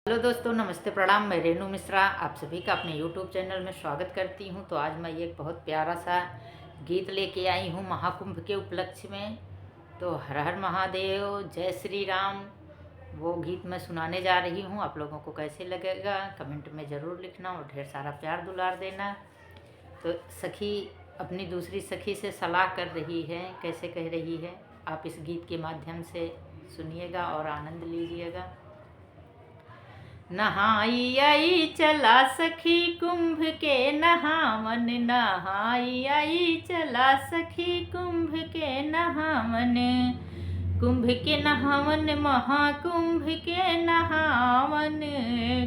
Hello दोस्तों, नमस्ते, प्रणाम। मैं रेणु मिश्रा आप सभी का अपने YouTube चैनल में स्वागत करती हूं। तो आज मैं एक बहुत प्यारा सा गीत लेके आई हूं महाकुंभ के उपलक्ष्य में। तो हर हर महादेव, जय श्री राम, वो गीत मैं सुनाने जा रही हूं। आप लोगों को कैसे लगेगा कमेंट में ज़रूर लिखना और ढेर सारा प्यार दुलार देना। तो सखी अपनी दूसरी सखी से सलाह कर रही है, कैसे कह रही है, आप इस गीत के माध्यम से सुनिएगा और आनंद लीजिएगा। नहाई आई चला सखी कुंभ के नहावन, नहाई आई चला सखी कुंभ के नहावन। कुंभ के नहावन महाकुंभ के नहावन,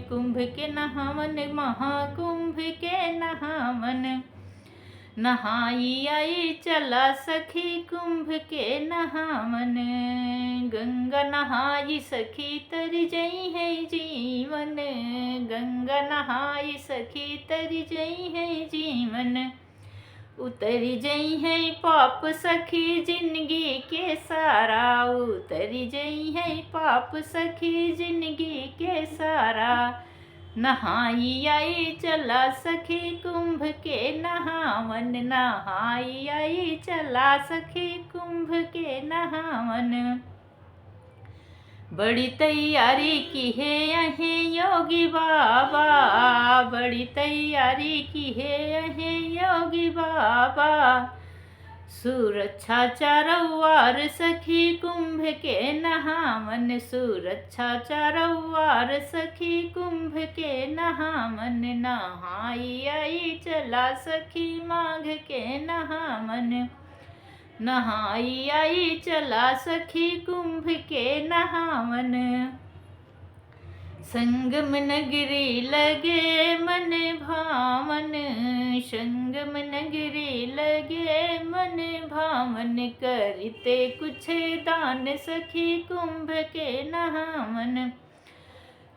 कुंभ के नहावन महाकुंभ के नहावन। नहाई आई चला सखी कुंभ के नहावन। गंगा नहाई सखी तर जई है जीवन, गंगा नहाई सखी तर जई है जीवन। उतरी जई है पाप सखी जिंदगी के सारा, उतरी जई है पाप सखी जिंदगी के सारा। नहाई आई चला सखी कुंभ के नहावन, नहाई आई चला सखी कुंभ के नहावन। बड़ी तैयारी की है यहे योगी बाबा, बड़ी तैयारी की है यहे योगी बाबा। सुरक्षा चारवार सखी कुंभ के नहावन, सुरक्षा चारवार सखी कुंभ के नहावन। नहाई आई चला सखी माघ के नहावन, नहाई आई चला सखी कुंभ के नहावन। संगम नगरी लगे मन भावन, संगम नगरी लगे मन भावन। करते कुछ दान सखी कुंभ के नहावन,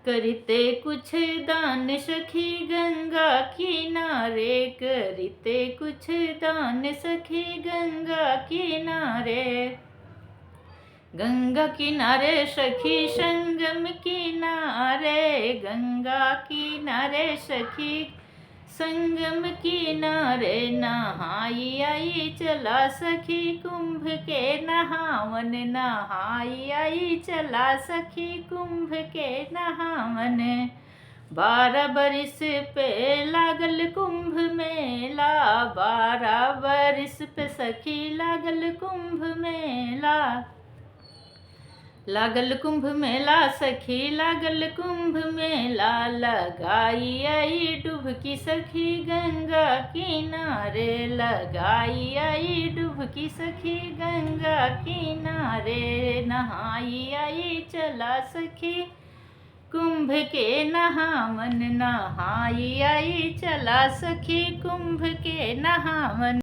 करते कुछ दान सखी गंगा किनारे, करते कुछ दान सखी गंगा किनारे। गंगा किनारे सखी संगम किनारे, गंगा किनारे सखी संगम किनारे। नहाई आई चला सखी कुंभ के नहावन, नहाई आई चला सखी कुंभ के नहावन। 12 बरिस पे लागल कुंभ मेला, 12 बरिस पे सखी लागल कुंभ मेला। लागल कुंभ मेला सखी लागल कुंभ मेला। लगाई आई डुबकी सखी गंगा किनारे, लगाई आई डुबकी सखी गंगा किनारे। नहाई आई चला सखी कुंभ के नहावन, नहाई आई चला सखी कुंभ के नहावन।